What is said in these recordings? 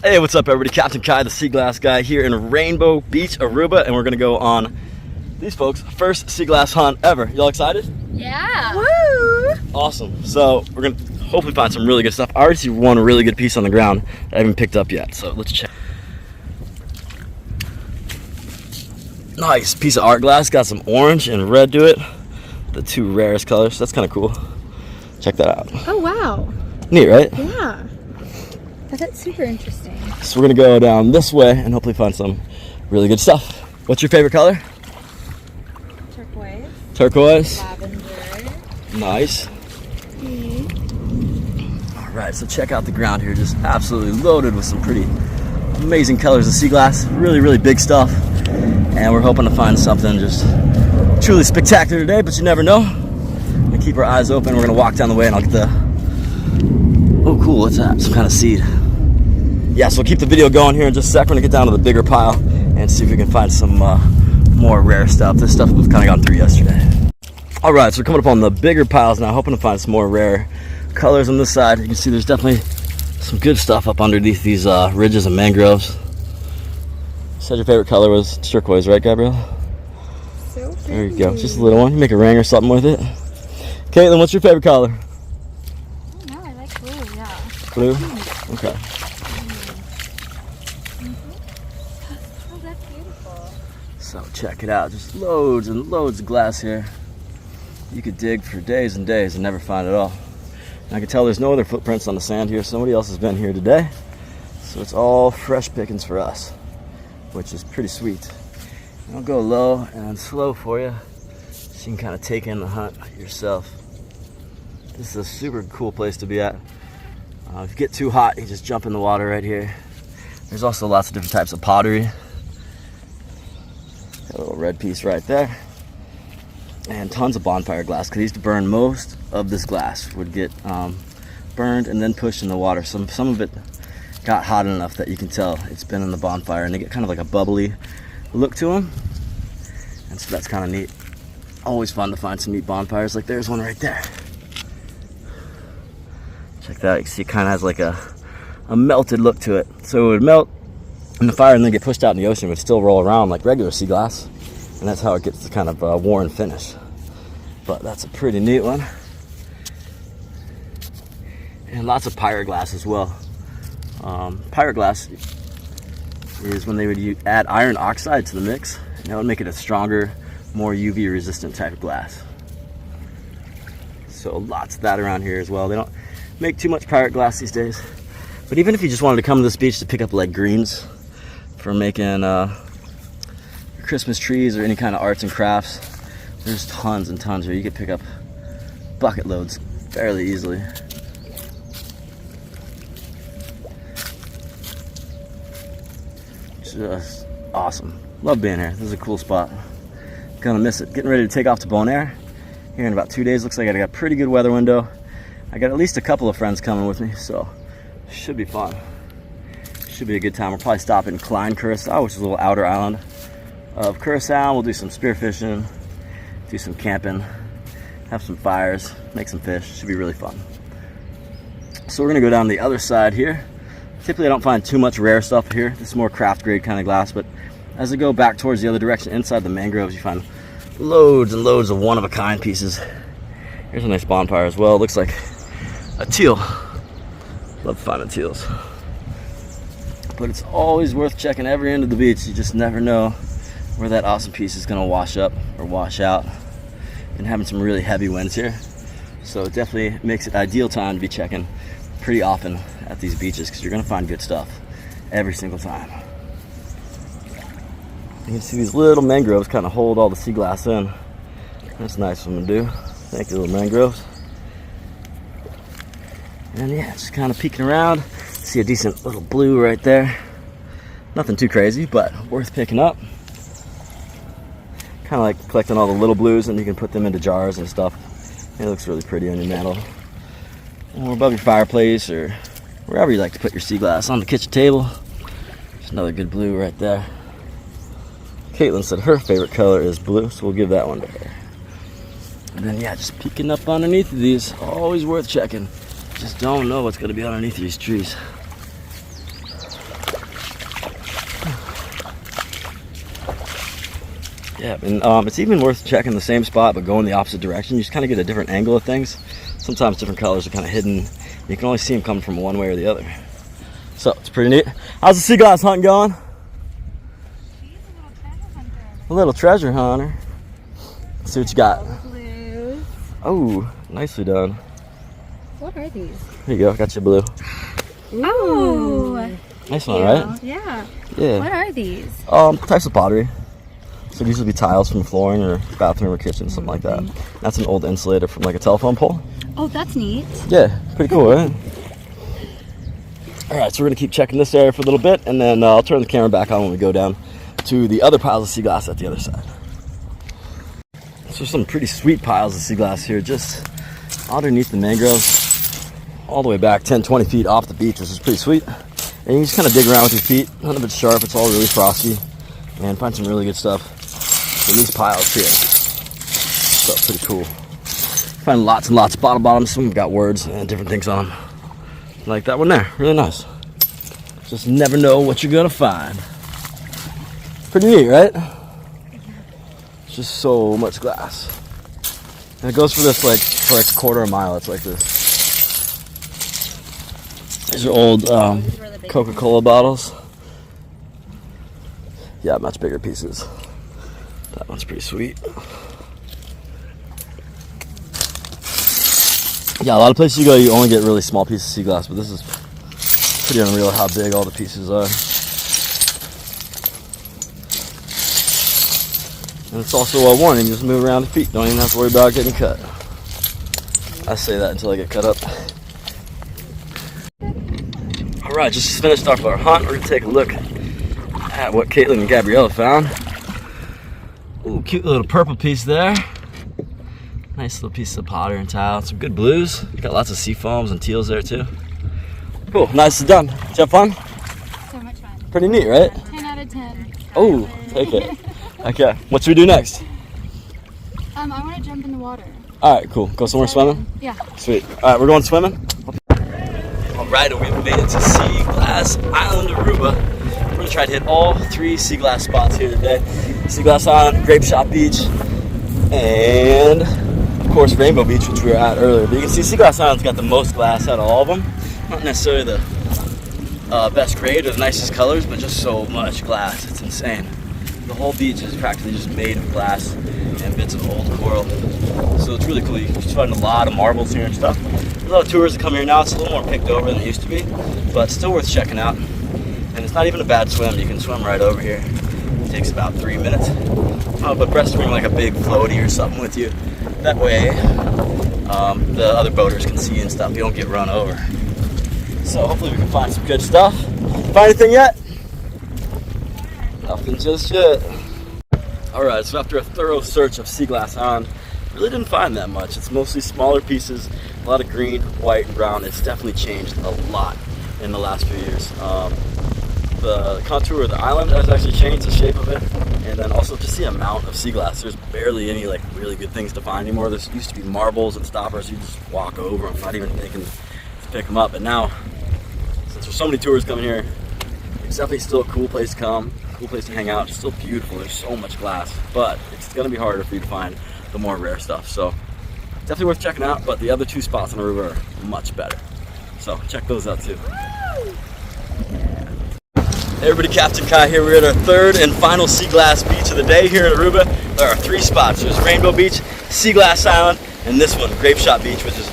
Hey, what's up everybody? Captain Kai, the Seaglass guy here in Rainbow Beach, Aruba, and we're gonna go on these folks' first Seaglass hunt ever. Y'all excited? Yeah. Woo! Awesome. So we're gonna hopefully find some really good stuff. I already see one really good piece on the ground that I haven't picked up yet, so let's check. Nice piece of art glass, got some orange and red to it. The two rarest colors, that's kind of cool. Check that out. Oh wow. Neat, right? Yeah. That's super interesting. So we're gonna go down this way and hopefully find some really good stuff. What's your favorite color? Turquoise. Turquoise. Lavender. Nice. All right, so check out the ground here, just absolutely loaded with some pretty amazing colors of sea glass. Really, really big stuff. And we're hoping to find something just truly spectacular today, but you never know. We're gonna keep our eyes open. We're gonna walk down the way and I'll get the, oh cool, what's that? Some kind of seed. Yeah, so we'll keep the video going here in just a sec. We're gonna get down to the bigger pile and see if we can find some more rare stuff. This stuff we've kind of gone through yesterday. All right, so we're coming up on the bigger piles now, hoping to find some more rare colors on this side. You can see there's definitely some good stuff up underneath these ridges and mangroves. You said your favorite color was turquoise, right, Gabrielle? So pretty. There you go, just a little one. You make a ring or something with it. Caitlin, what's your favorite color? No, I like blue, yeah. Blue? Okay. Oh, that's beautiful. So check it out, just loads and loads of glass here. You could dig for days and days and never find it all. And I can tell there's no other footprints on the sand here. Somebody else has been here today. So it's all fresh pickings for us, which is pretty sweet. I'll go low and slow for you so you can kind of take in the hunt yourself. This is a super cool place to be at. If you get too hot, you just jump in the water right here. There's also lots of different types of pottery. Got a little red piece right there. And tons of bonfire glass, because they used to burn most of this glass. Would get burned and then pushed in the water. Some of it got hot enough that you can tell it's been in the bonfire, and they get kind of like a bubbly look to them. And so that's kind of neat. Always fun to find some neat bonfires. Like there's one right there. Check that out. You can see it kind of has like a melted look to it. So it would melt in the fire and then get pushed out in the ocean. It would still roll around like regular sea glass. And that's how it gets the kind of worn finish. But that's a pretty neat one. And lots of pyroglass as well. Pyroglass is when they would add iron oxide to the mix, and that would make it a stronger, more UV resistant type of glass. So lots of that around here as well. They don't make too much pyroglass these days. But even if you just wanted to come to this beach to pick up like greens for making Christmas trees or any kind of arts and crafts, there's tons and tons here. You could pick up bucket loads fairly easily. Just awesome. Love being here. This is a cool spot. Gonna miss it. Getting ready to take off to Bonaire here in about 2 days. Looks like I got a pretty good weather window. I got at least a couple of friends coming with me, so should be fun. Should be a good time. We'll probably stop in Klein Curacao, which is a little outer island of Curacao. We'll do some spearfishing, do some camping, have some fires, make some fish. Should be really fun. So we're gonna go down the other side here. Typically I don't find too much rare stuff here. This is more craft grade kind of glass, but as I go back towards the other direction, inside the mangroves, you find loads and loads of one-of-a-kind pieces. Here's a nice bonfire as well. It looks like a teal. Love finding teals. But it's always worth checking every end of the beach. You just never know where that awesome piece is gonna wash up or wash out. And having some really heavy winds here, so it definitely makes it ideal time to be checking pretty often at these beaches, because you're gonna find good stuff every single time. You can see these little mangroves kind of hold all the sea glass in. That's nice of them to do. Thank you, little mangroves. And yeah, just kind of peeking around. See a decent little blue right there. Nothing too crazy, but worth picking up. Kind of like collecting all the little blues, and you can put them into jars and stuff. It looks really pretty on your mantle, or above your fireplace, or wherever you like to put your sea glass. On the kitchen table. There's another good blue right there. Caitlin said her favorite color is blue, so we'll give that one to her. And then yeah, just peeking up underneath of these, always worth checking. Just don't know what's gonna be underneath these trees. Yeah, and it's even worth checking the same spot but going the opposite direction. You just kind of get a different angle of things. Sometimes different colors are kind of hidden. You can only see them coming from one way or the other. So it's pretty neat. How's the sea glass hunt going? She's a little treasure hunter. A little treasure hunter. Let's see what you got. Blues. Oh, nicely done. What are these? Here you go, got your blue. Oh. Nice one, right? Yeah. Yeah. What are these? Types of pottery. So these would be tiles from flooring or bathroom or kitchen, something like that. That's an old insulator from like a telephone pole. Oh, that's neat. Yeah, pretty cool, right? All right, so we're gonna keep checking this area for a little bit, and then I'll turn the camera back on when we go down to the other piles of sea glass at the other side. So there's some pretty sweet piles of sea glass here, just underneath the mangroves, all the way back 10, 20 feet off the beach, which is pretty sweet. And you just kind of dig around with your feet, none of it's sharp, it's all really frosty, and find some really good stuff in these piles here. So pretty cool. Find lots and lots of bottle bottoms. Some have got words and different things on them. Like that one there, really nice. Just never know what you're gonna find. Pretty neat, right? It's just so much glass. And it goes for this like for like a quarter of a mile. It's like this. These are old Coca-Cola bottles. Yeah, much bigger pieces. That one's pretty sweet. Yeah, a lot of places you go, you only get really small pieces of sea glass, but this is pretty unreal how big all the pieces are. And it's also a warning, just move around the feet. Don't even have to worry about getting cut. I say that until I get cut up. Alright, just finished off our hunt. We're going to take a look at what Caitlin and Gabriella found. Ooh, cute little purple piece there. Nice little piece of pottery and tile. Some good blues. Got lots of sea foams and teals there too. Cool, nicely done. Did you have fun? So much fun. Pretty neat, right? 10 out of 10. Oh, take it. Okay, what should we do next? I want to jump in the water. Alright, cool. Go somewhere swimming? Yeah. Sweet. Alright, we're going swimming? Alright, and we've made it to Seaglass Island, Aruba. We're going to try to hit all 3 Seaglass spots here today. Seaglass Island, Grape Beach, and of course Rainbow Beach, which we were at earlier. But you can see Seaglass Island's got the most glass out of all of them. Not necessarily the best grade or the nicest colors, but just so much glass. It's insane. The whole beach is practically just made of glass and bits of old coral. So it's really cool. You can find a lot of marbles here and stuff. There's a lot of tours that come here now. It's a little more picked over than it used to be, but still worth checking out. And it's not even a bad swim. You can swim right over here. It takes about 3 minutes. But best bring like a big floaty or something with you. That way, the other boaters can see you and stuff. You don't get run over. So hopefully we can find some good stuff. Find anything yet? Nothing just yet. Alright, so after a thorough search of Seaglass Island, really didn't find that much. It's mostly smaller pieces, a lot of green, white, and brown. It's definitely changed a lot in the last few years. The contour of the island has actually changed the shape of it, and then also just the amount of sea glass. There's barely any like really good things to find anymore. There used to be marbles and stoppers you just walk over and not even thinking to pick them up. But now, since there's so many tours coming here, it's definitely still a cool place to come, cool place to hang out. It's still beautiful. There's so much glass, but it's gonna be harder for you to find the more rare stuff. So definitely worth checking out. But the other 2 spots on Aruba are much better. So check those out too. Hey everybody, Captain Kai here. We're at our 3rd and final Seaglass beach of the day here in Aruba. There are 3 spots. There's Rainbow Beach, Seaglass Island, and this one, Grape Beach, which is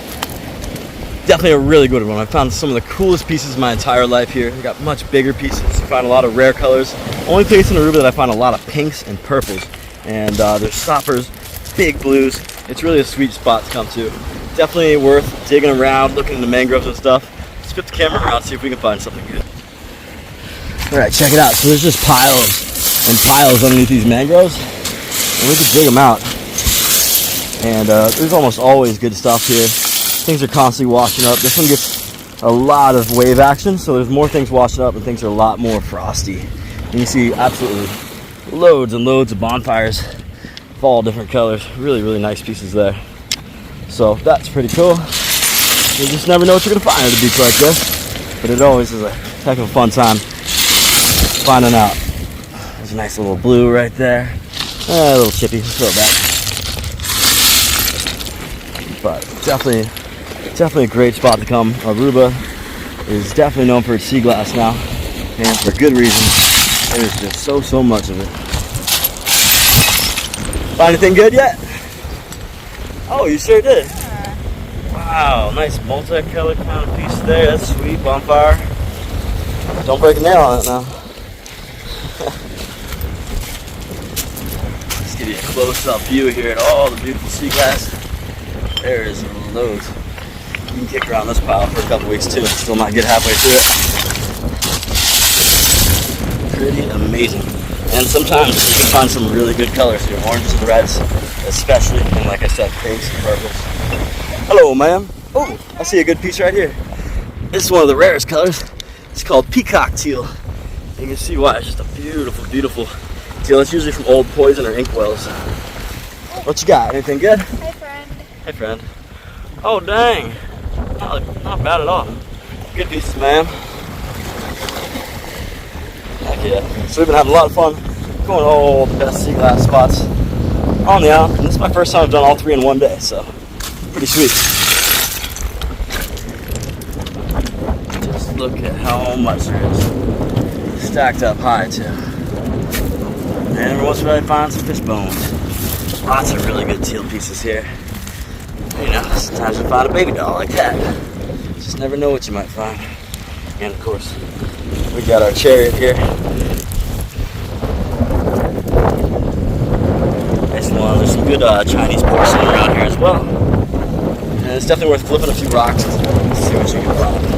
definitely a really good one. I found some of the coolest pieces of my entire life here. We got much bigger pieces. You find a lot of rare colors. Only place in Aruba that I find a lot of pinks and purples. And there's stoppers, big blues. It's really a sweet spot to come to. Definitely worth digging around, looking in the mangroves and stuff. Let's put the camera around, see if we can find something good. Alright, check it out. So there's just piles and piles underneath these mangroves, and we can dig them out. And there's almost always good stuff here. Things are constantly washing up. This one gets a lot of wave action, so there's more things washing up and things are a lot more frosty. And you see absolutely loads and loads of bonfires of all different colors. Really, really nice pieces there. So that's pretty cool. You just never know what you're going to find at a beach like this, but it always is a heck of a fun time finding out. There's a nice little blue right there. A little chippy, throw it back. But definitely a great spot to come. Aruba is definitely known for its sea glass now, and for good reason. There's just so much of it. Find anything good yet? Oh, you sure did. Wow, nice multicolored kind of piece there. That's sweet. Bonfire. Don't break a nail on it now. Let's give you a close-up view here at all the beautiful sea glass. There is loads. You can kick around this pile for a couple weeks too and still not get halfway through it. Pretty amazing. And sometimes you can find some really good colors here. Oranges and reds, especially. And like I said, pinks and purples. Hello, ma'am. Oh, I see a good piece right here. This is one of the rarest colors. It's called peacock teal. You can see why. It's just a beautiful, beautiful teal. It's usually from old poison or inkwells. What you got? Anything good? Hi, friend. Hey, friend. Oh, dang. Not bad at all. Good pieces, ma'am. Heck yeah. So we've been having a lot of fun going to all the best sea glass spots on the island. And this is my first time I've done all three in one day, so pretty sweet. Just look at how much there is. Stacked up high, too. And every once in a while I find some fish bones. Lots of really good teal pieces here. You know, sometimes you find a baby doll like that. Just never know what you might find. And of course, we got our chariot here. Nice one. There's some good Chinese porcelain around here as well. And it's definitely worth flipping a few rocks to see what you can find.